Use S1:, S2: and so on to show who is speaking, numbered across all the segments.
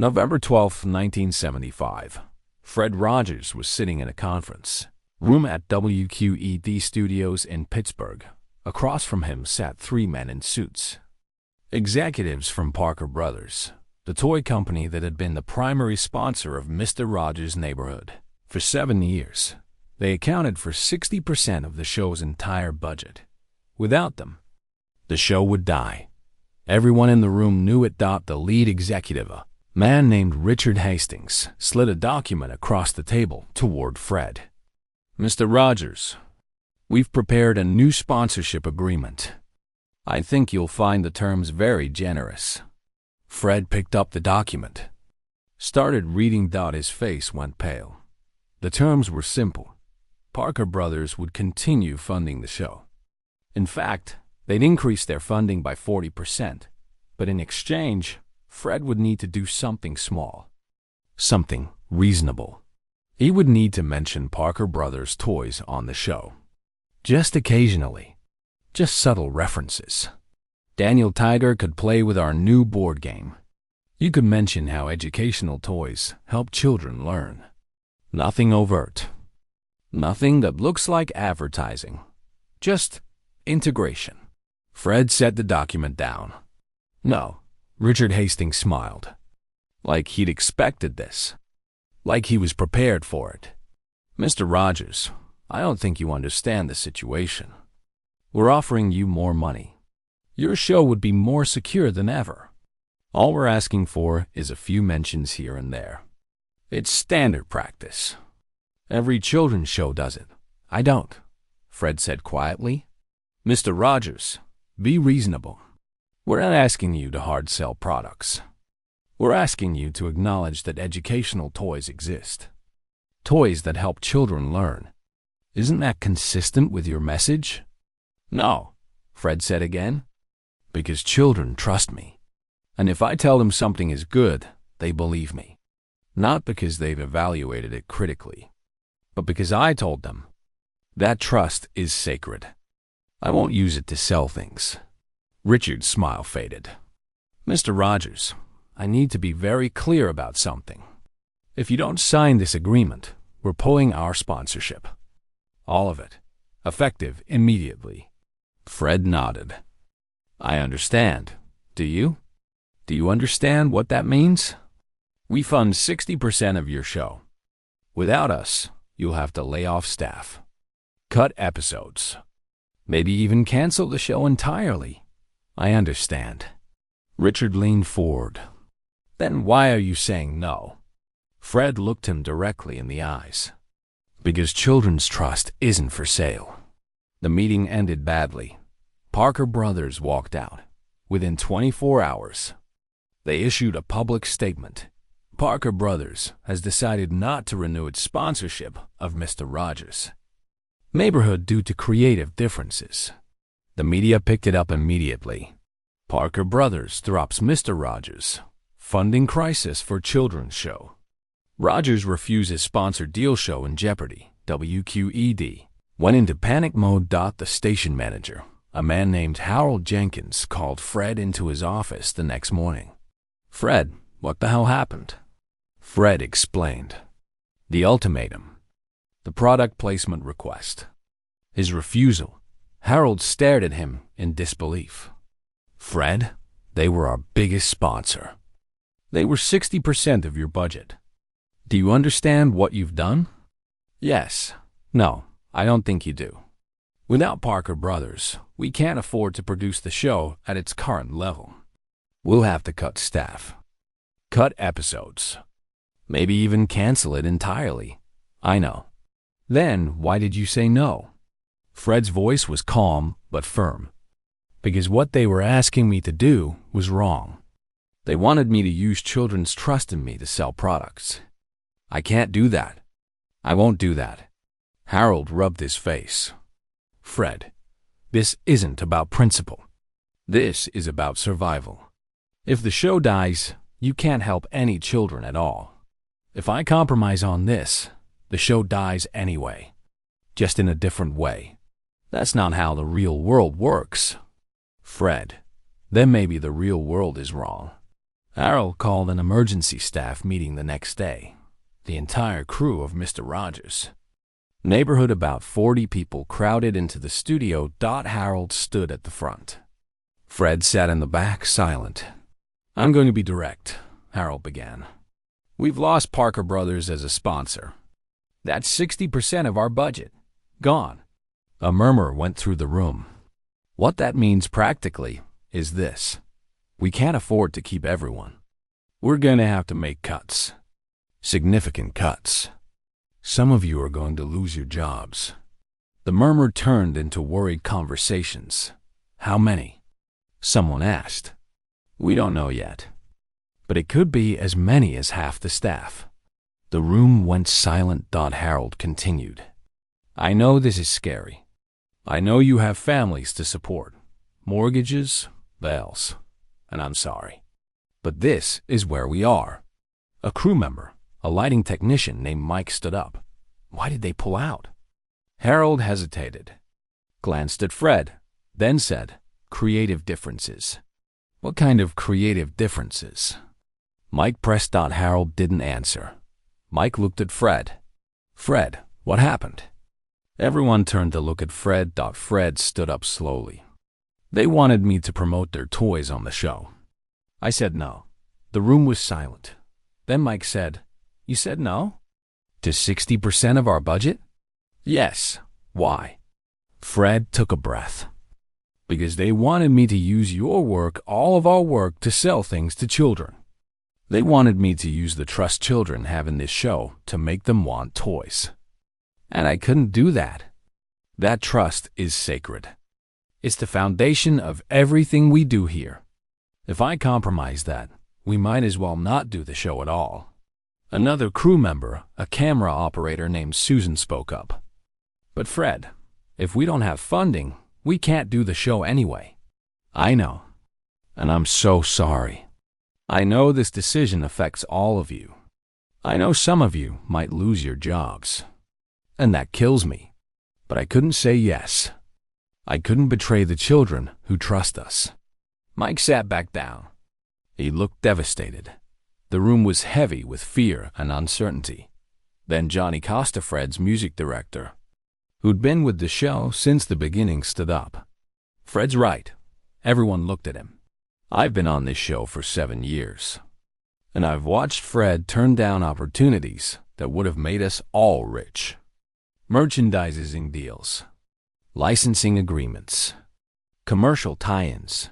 S1: November 12, 1975. Fred Rogers was sitting in a conference room at WQED Studios in Pittsburgh. Across from him sat three men in suits. Executives from Parker Brothers, the toy company that had been the primary sponsor of Mr. Rogers' Neighborhood. For 7 years, they accounted for 60% of the show's entire budget. Without them, the show would die. Everyone in the room knew it. The lead executive, a man named Richard Hastings, slid a document across the table toward Fred. "Mr. Rogers, we've prepared a new sponsorship agreement. I think you'll find the terms very generous." Fred picked up the document, started reading. His face went pale. The terms were simple. Parker Brothers would continue funding the show. In fact, they'd increase their funding by 40%, but in exchange, Fred would need to do something small, something reasonable. He would need to mention Parker Brothers toys on the show. Just occasionally. Just subtle references. Daniel Tiger could play with our new board game. You could mention how educational toys help children learn. Nothing overt. Nothing that looks like advertising. Just integration. Fred set the document down. "No." Richard Hastings smiled. Like he'd expected this. Like he was prepared for it. "Mr. Rogers, I don't think you understand the situation. We're offering you more money. Your show would be more secure than ever. All we're asking for is a few mentions here and there. It's standard practice. Every children's show does it." "I don't," Fred said quietly. "Mr. Rogers, be reasonable. We're not asking you to hard sell products. We're asking you to acknowledge that educational toys exist. Toys that help children learn. Isn't that consistent with your message?" "No," Fred said again. "Because children trust me. And if I tell them something is good, they believe me. Not because they've evaluated it critically, but because I told them. That trust is sacred. I won't use it to sell things." Richard's smile faded. "Mr. Rogers, I need to be very clear about something. If you don't sign this agreement, we're pulling our sponsorship. All of it. Effective immediately." Fred nodded. "I understand. Do you? Do you understand what that means? We fund 60% of your show. Without us, you'll have to lay off staff, cut episodes, maybe even cancel the show entirely." "I understand." Richard leaned forward. "Then why are you saying no?" Fred looked him directly in the eyes. "Because children's trust isn't for sale." The meeting ended badly. Parker Brothers walked out. Within 24 hours, they issued a public statement. Parker Brothers has decided not to renew its sponsorship of Mr. Rogers' Neighborhood due to creative differences. The media picked it up immediately. Parker Brothers drops Mr. Rogers' funding crisis for children's show. Rogers refuses sponsored deal show in jeopardy. WQED went into panic mode. The station manager, a man named Harold Jenkins, called Fred into his office the next morning. "Fred, what the hell happened?" Fred explained. The ultimatum. The product placement request. His refusal. Harold stared at him in disbelief. "Fred, they were our biggest sponsor. They were 60% of your budget. Do you understand what you've done?" "Yes." "No, I don't think you do. Without Parker Brothers, we can't afford to produce the show at its current level. We'll have to cut staff, cut episodes, maybe even cancel it entirely." "I know." "Then why did you say no?" Fred's voice was calm but firm. "Because what they were asking me to do was wrong. They wanted me to use children's trust in me to sell products. I can't do that. I won't do that." Harold rubbed his face. "Fred, this isn't about principle. This is about survival. If the show dies, you can't help any children at all. If I compromise on this, the show dies anyway, just in a different way. That's not how the real world works." "Fred, then maybe the real world is wrong." Harold called an emergency staff meeting the next day. The entire crew of Mr. Rogers. Neighborhood about 40 people crowded into the studio. Harold stood at the front. Fred sat in the back, silent. "I'm going to be direct," Harold began. "We've lost Parker Brothers as a sponsor. That's 60% of our budget. Gone." A murmur went through the room. What that means practically is this: we can't afford to keep everyone. We're going to have to make cuts. Significant cuts. Some of you are going to lose your jobs. The murmur turned into worried conversations. How many? Someone asked. We don't know yet. But it could be as many as half the staff. The room went silent. Harold continued. I know this is scary. I know you have families to support, mortgages, bills, and I'm sorry. But this is where we are. A crew member, a lighting technician named Mike, stood up. Why did they pull out? Harold hesitated, glanced at Fred, then said, creative differences. What kind of creative differences? Mike pressed. Harold didn't answer. Mike looked at Fred. Fred, what happened? Everyone turned to look at Fred. Fred stood up slowly. They wanted me to promote their toys on the show. I said no. The room was silent. Then Mike said, You said no? To 60% of our budget? Yes. Why? Fred took a breath. Because they wanted me to use your work, all of our work, to sell things to children. They wanted me to use the trust children have in this show to make them want toys. And I couldn't do that. That trust is sacred. It's the foundation of everything we do here. If I compromise that, we might as well not do the show at all. Another crew member, a camera operator named Susan, spoke up. But Fred, if we don't have funding, we can't do the show anyway. I know. And I'm so sorry. I know this decision affects all of you. I know some of you might lose your jobs. And that kills me. But I couldn't say yes. I couldn't betray the children who trust us. Mike sat back down. He looked devastated. The room was heavy with fear and uncertainty. Then Johnny Costa, Fred's music director, who'd been with the show since the beginning, stood up. Fred's right. Everyone looked at him. I've been on this show for 7 years. And I've watched Fred turn down opportunities that would have made us all rich. Merchandising deals, licensing agreements, commercial tie-ins.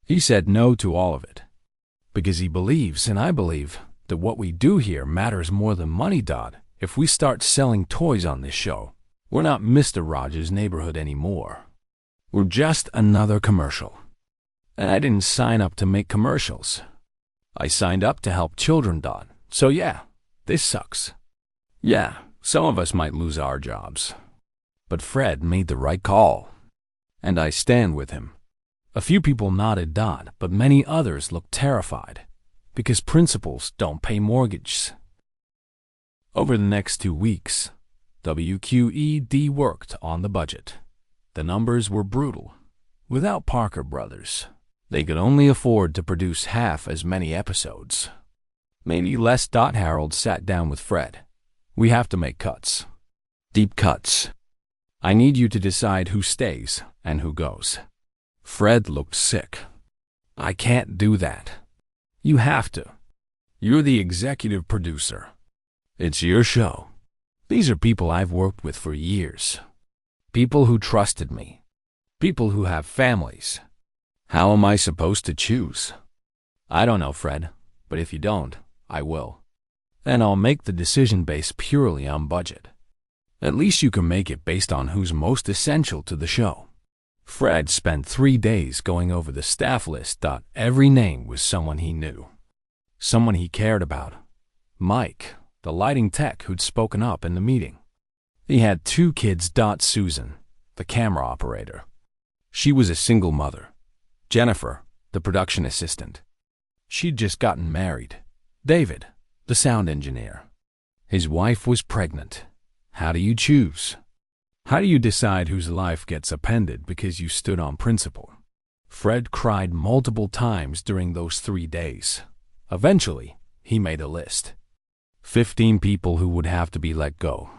S1: He said no to all of it. Because he believes, and I believe, that what we do here matters more than money. If we start selling toys on this show, we're not Mr. Rogers' Neighborhood anymore. We're just another commercial. And I didn't sign up to make commercials. I signed up to help children. So yeah, this sucks. Yeah, some of us might lose our jobs. But Fred made the right call. And I stand with him. A few people nodded. But many others looked terrified. Because principals don't pay mortgages. Over the next 2 weeks, WQED worked on the budget. The numbers were brutal. Without Parker Brothers, they could only afford to produce half as many episodes. Maybe less. Harold sat down with Fred. We have to make cuts. Deep cuts. I need you to decide who stays and who goes. Fred looked sick. I can't do that. You have to. You're the executive producer. It's your show. These are people I've worked with for years. People who trusted me. People who have families. How am I supposed to choose? I don't know, Fred, but if you don't, I will. And I'll make the decision based purely on budget. At least you can make it based on who's most essential to the show. Fred spent 3 days going over the staff list. Every name was someone he knew. Someone he cared about. Mike, the lighting tech who'd spoken up in the meeting. He had 2 kids. Susan, the camera operator. She was a single mother. Jennifer, the production assistant. She'd just gotten married. David, the sound engineer. His wife was pregnant. How do you choose? How do you decide whose life gets upended because you stood on principle? Fred cried multiple times during those 3 days. Eventually, he made a list. 15 people who would have to be let go.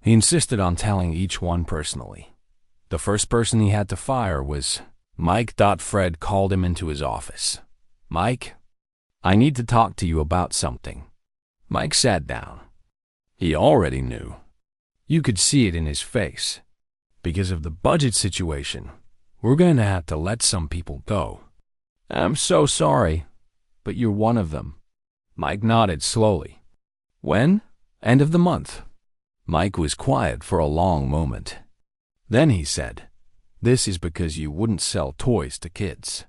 S1: He insisted on telling each one personally. The first person he had to fire was Mike. Fred called him into his office. "Mike, I need to talk to you about something." Mike sat down. He already knew. You could see it in his face. Because of the budget situation, we're going to have to let some people go. "I'm so sorry, but you're one of them." Mike nodded slowly. "When?" "End of the month." Mike was quiet for a long moment. Then he said, "This is because you wouldn't sell toys to kids."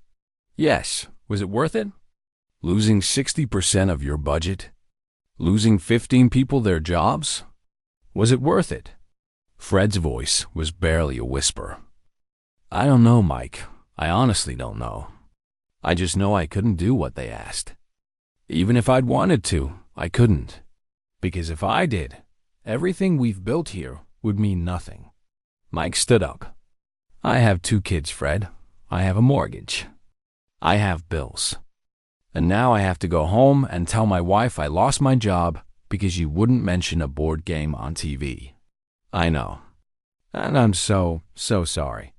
S1: "Yes. Was it worth it?" "Losing 60% of your budget? Losing 15 people their jobs? Was it worth it?" Fred's voice was barely a whisper. "I don't know, Mike. I honestly don't know. I just know I couldn't do what they asked. Even if I'd wanted to, I couldn't. Because if I did, everything we've built here would mean nothing." Mike stood up. "I have 2 kids, Fred. I have a mortgage. I have bills. And now I have to go home and tell my wife I lost my job because you wouldn't mention a board game on TV. I know. And I'm so sorry."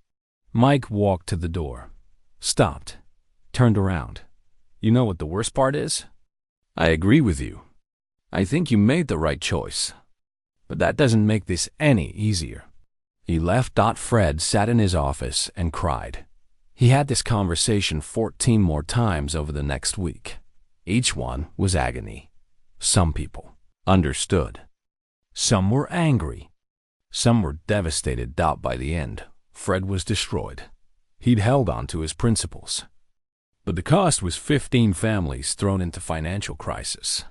S1: Mike walked to the door, stopped, turned around. "You know what the worst part is? I agree with you. I think you made the right choice. But that doesn't make this any easier." He left. Fred sat in his office and cried. He had this conversation 14 more times over the next week. Each one was agony. Some people understood. Some were angry. Some were devastated. By the end, Fred was destroyed. He'd held on to his principles. But the cost was 15 families thrown into financial crisis.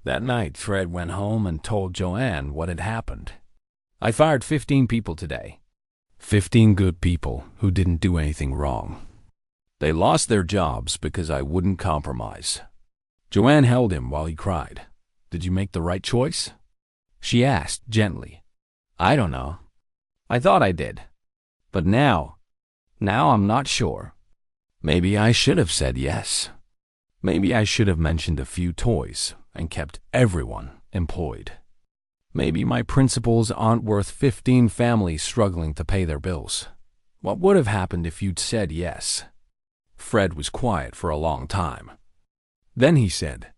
S1: That night, Fred went home and told Joanne what had happened. "I fired 15 people today. 15 good people who didn't do anything wrong. They lost their jobs because I wouldn't compromise." Joanne held him while he cried. "Did you make the right choice?" She asked gently. "I don't know. I thought I did. But now I'm not sure. Maybe I should have said yes. Maybe I should have mentioned a few toys and kept everyone employed. Maybe my principles aren't worth 15 families struggling to pay their bills. What would have happened if you'd said yes?" Fred was quiet for a long time. Then he said,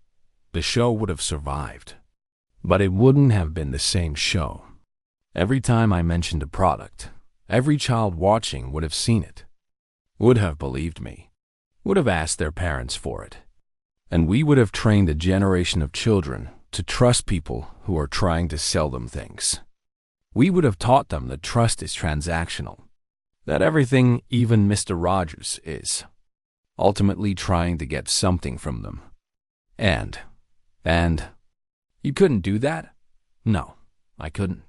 S1: "The show would have survived. But it wouldn't have been the same show. Every time I mentioned a product, every child watching would have seen it, would have believed me, would have asked their parents for it. And we would have trained a generation of children to trust people who are trying to sell them things. We would have taught them that trust is transactional, that everything, even Mr. Rogers, is ultimately trying to get something from them. And you couldn't do that? No, I couldn't.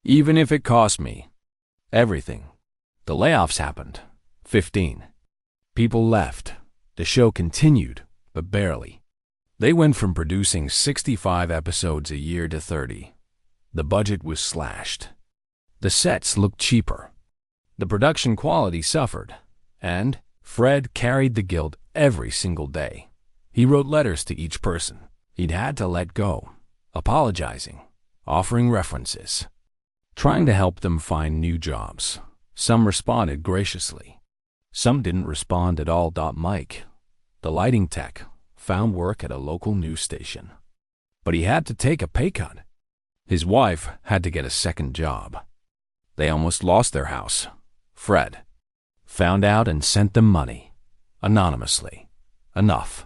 S1: Even if it cost me everything." The layoffs happened. 15. People left. The show continued, but barely. They went from producing 65 episodes a year to 30. The budget was slashed. The sets looked cheaper. The production quality suffered. And Fred carried the guilt every single day. He wrote letters to each person he'd had to let go, apologizing, offering references, trying to help them find new jobs. Some responded graciously. Some didn't respond at all. Mike, the lighting tech, found work at a local news station. But he had to take a pay cut. His wife had to get a second job. They almost lost their house. Fred found out and sent them money, anonymously, enough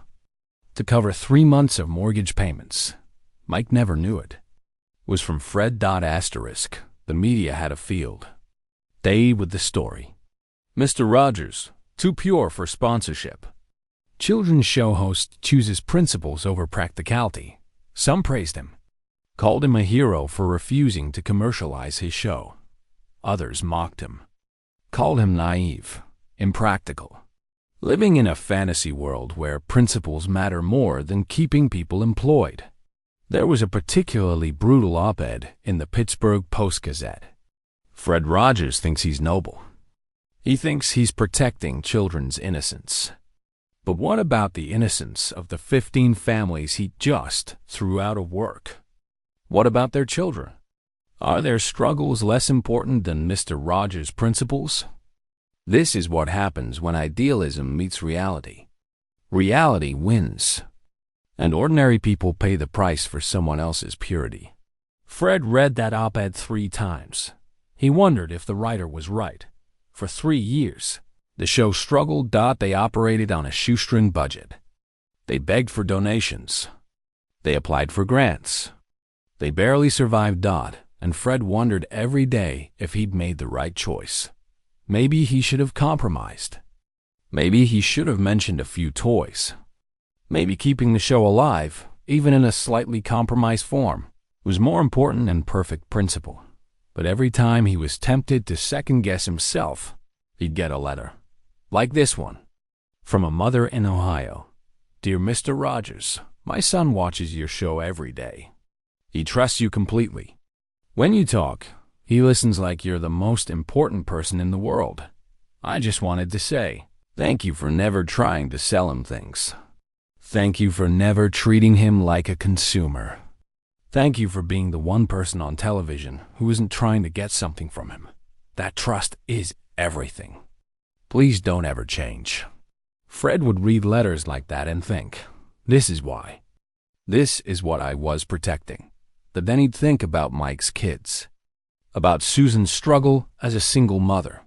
S1: to cover 3 months of mortgage payments. Mike never knew it. It was from Fred. The media had a field day with the story. "Mr. Rogers, too pure for sponsorship." Children's show host chooses principles over practicality. Some praised him, called him a hero for refusing to commercialize his show. Others mocked him, called him naive, impractical, living in a fantasy world where principles matter more than keeping people employed. There was a particularly brutal op-ed in the Pittsburgh Post-Gazette. "Fred Rogers thinks he's noble. He thinks he's protecting children's innocence. But what about the innocence of the 15 families he just threw out of work? What about their children? Are their struggles less important than Mr. Rogers' principles? This is what happens when idealism meets reality. Reality wins, and ordinary people pay the price for someone else's purity. Fred read that op-ed 3 times. He wondered if the writer was right. For 3 years, the show struggled. They operated on a shoestring budget. They begged for donations. They applied for grants. They barely survived. And Fred wondered every day if he'd made the right choice. Maybe he should have compromised. Maybe he should have mentioned a few toys. Maybe keeping the show alive, even in a slightly compromised form, was more important than perfect principle. But every time he was tempted to second-guess himself, he'd get a letter. Like this one. From a mother in Ohio. Dear Mr. Rogers, my son watches your show every day. He trusts you completely. When you talk, he listens like you're the most important person in the world. I just wanted to say, thank you for never trying to sell him things. Thank you for never treating him like a consumer. Thank you for being the one person on television who isn't trying to get something from him. That trust is everything. Please don't ever change. Fred would read letters like that and think, this is why. This is what I was protecting. But then he'd think about Mike's kids, about Susan's struggle as a single mother,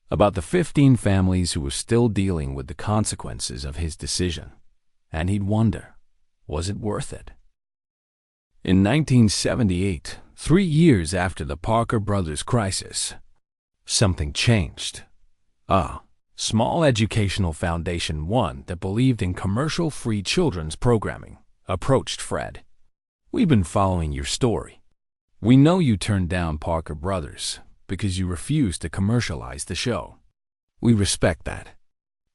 S1: about the 15 families who were still dealing with the consequences of his decision, and he'd wonder, was it worth it? In 1978, 3 years after the Parker Brothers crisis, something changed. A small educational foundation, one that believed in commercial-free children's programming, approached Fred. We've been following your story. We know you turned down Parker Brothers because you refused to commercialize the show. We respect that,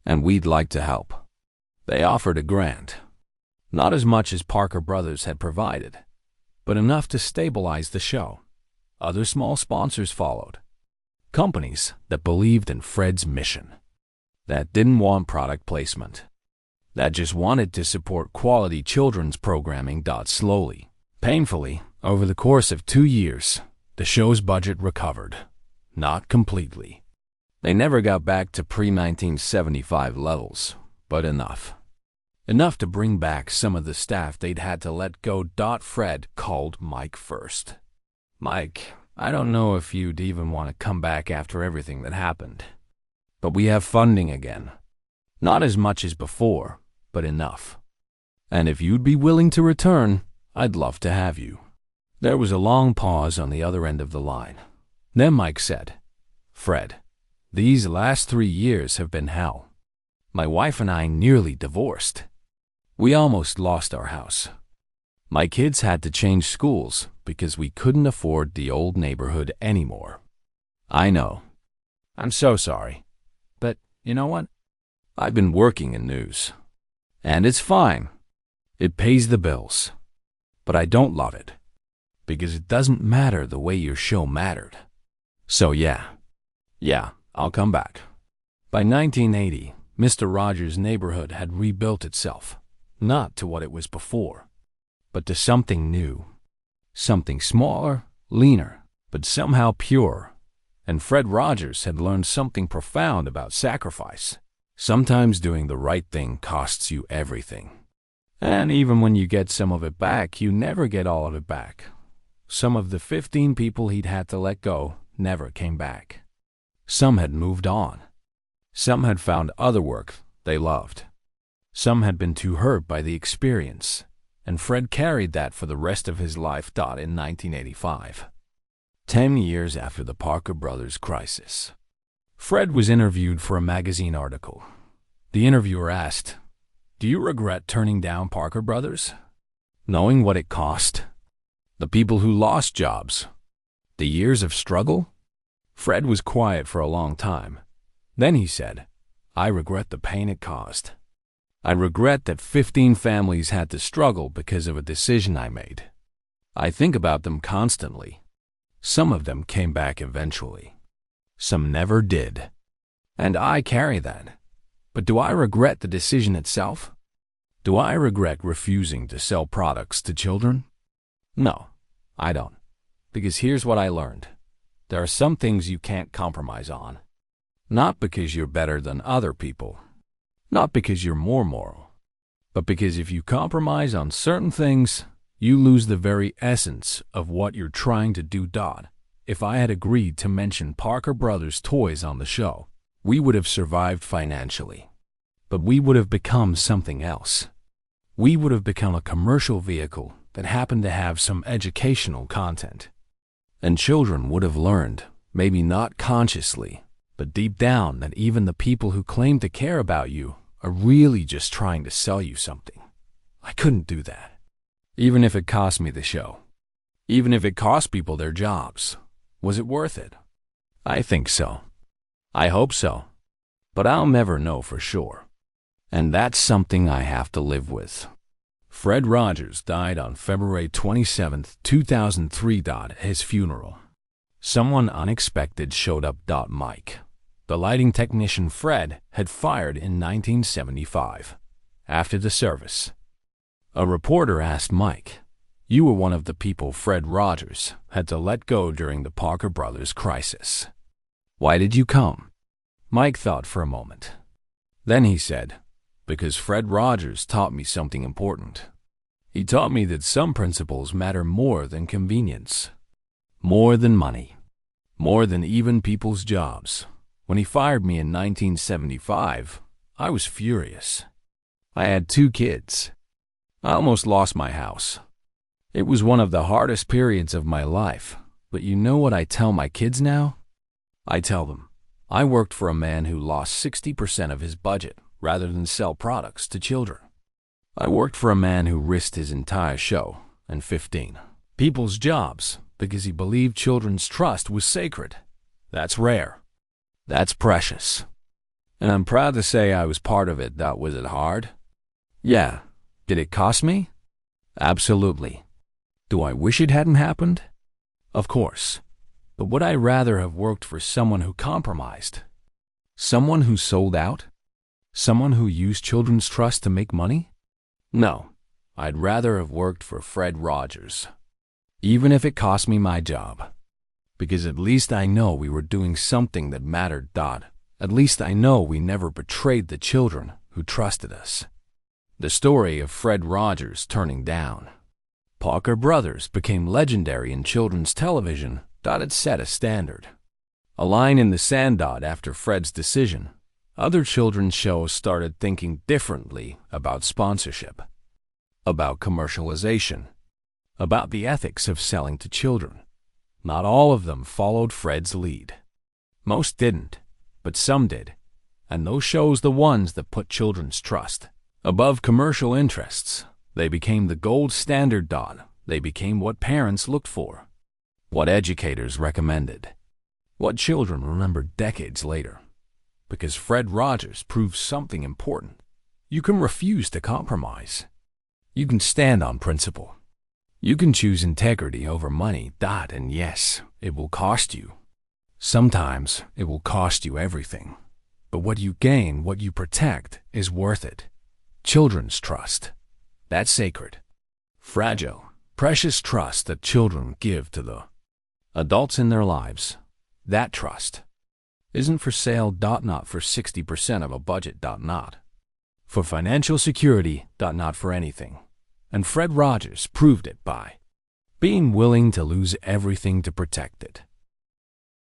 S1: and we'd like to help. They offered a grant, not as much as Parker Brothers had provided, but enough to stabilize the show. Other small sponsors followed. Companies that believed in Fred's mission, that didn't want product placement, that just wanted to support quality children's programming. Slowly, painfully, over the course of 2 years, the show's budget recovered. Not completely. They never got back to pre-1975 levels, but enough. Enough to bring back some of the staff they'd had to let go. Fred called Mike first. Mike, I don't know if you'd even want to come back after everything that happened, but we have funding again. Not as much as before, but enough. And if you'd be willing to return, I'd love to have you. There was a long pause on the other end of the line. Then Mike said, Fred, these last 3 years have been hell. My wife and I nearly divorced. We almost lost our house. My kids had to change schools because we couldn't afford the old neighborhood anymore. I know. I'm so sorry. But you know what? I've been working in news. And it's fine. It pays the bills. But I don't love it. Because it doesn't matter the way your show mattered. So yeah, I'll come back. By 1980, Mr. Rogers' neighborhood had rebuilt itself. Not to what it was before, but to something new. Something smaller, leaner, but somehow pure. And Fred Rogers had learned something profound about sacrifice. Sometimes doing the right thing costs you everything. And even when you get some of it back, you never get all of it back. Some of the 15 people he'd had to let go never came back. Some had moved on. Some had found other work they loved. Some had been too hurt by the experience, and Fred carried that for the rest of his life. In 1985, 10 years after the Parker Brothers crisis, Fred was interviewed for a magazine article. The interviewer asked, "Do you regret turning down Parker Brothers? Knowing what it cost? The people who lost jobs? The years of struggle?" Fred was quiet for a long time. Then he said, "I regret the pain it caused. I regret that 15 families had to struggle because of a decision I made. I think about them constantly. Some of them came back eventually. Some never did. And I carry that. But do I regret the decision itself? Do I regret refusing to sell products to children? No, I don't. Because here's what I learned. There are some things you can't compromise on. Not because you're better than other people. Not because you're more moral. But because if you compromise on certain things, you lose the very essence of what you're trying to do. If I had agreed to mention Parker Brothers toys on the show, we would have survived financially. But we would have become something else. We would have become a commercial vehicle that happened to have some educational content. And children would have learned, maybe not consciously, but deep down, that even the people who claim to care about you are really just trying to sell you something. I couldn't do that. Even if it cost me the show. Even if it cost people their jobs. Was it worth it? I think so. I hope so. But I'll never know for sure. And that's something I have to live with. Fred Rogers died on February 27, 2003. At his funeral, someone unexpected showed up. Mike, the lighting technician Fred had fired in 1975. After the service, a reporter asked Mike, "You were one of the people Fred Rogers had to let go during the Parker Brothers crisis. Why did you come?" Mike thought for a moment. Then he said, "Because Fred Rogers taught me something important. He taught me that some principles matter more than convenience, more than money, more than even people's jobs. When he fired me in 1975, I was furious. I had 2 kids. I almost lost my house. It was one of the hardest periods of my life, but you know what I tell my kids now? I tell them, I worked for a man who lost 60% of his budget rather than sell products to children. I worked for a man who risked his entire show and 15 people's jobs because he believed children's trust was sacred. That's rare. That's precious. And I'm proud to say I was part of it. Was it hard? Yeah. Did it cost me? Absolutely. Do I wish it hadn't happened? Of course. But would I rather have worked for someone who compromised? Someone who sold out? Someone who used children's trust to make money? No, I'd rather have worked for Fred Rogers, even if it cost me my job. Because at least I know we were doing something that mattered. At least I know we never betrayed the children who trusted us. The story of Fred Rogers turning down Parker Brothers became legendary in children's television. It set a standard. A line in the sand. After Fred's decision, other children's shows started thinking differently about sponsorship, about commercialization, about the ethics of selling to children. Not all of them followed Fred's lead. Most didn't, but some did. And those shows, the ones that put children's trust above commercial interests, they became the gold standard. They became what parents looked for, what educators recommended, what children remembered decades later. Because Fred Rogers proved something important. You can refuse to compromise. You can stand on principle. You can choose integrity over money. And yes, it will cost you. Sometimes it will cost you everything. But what you gain, what you protect, is worth it. Children's trust. That's sacred. Fragile, precious trust that children give to the adults in their lives. That trust isn't for sale. Not for 60% of a budget. Not for financial security. Not for anything. And Fred Rogers proved it by being willing to lose everything to protect it.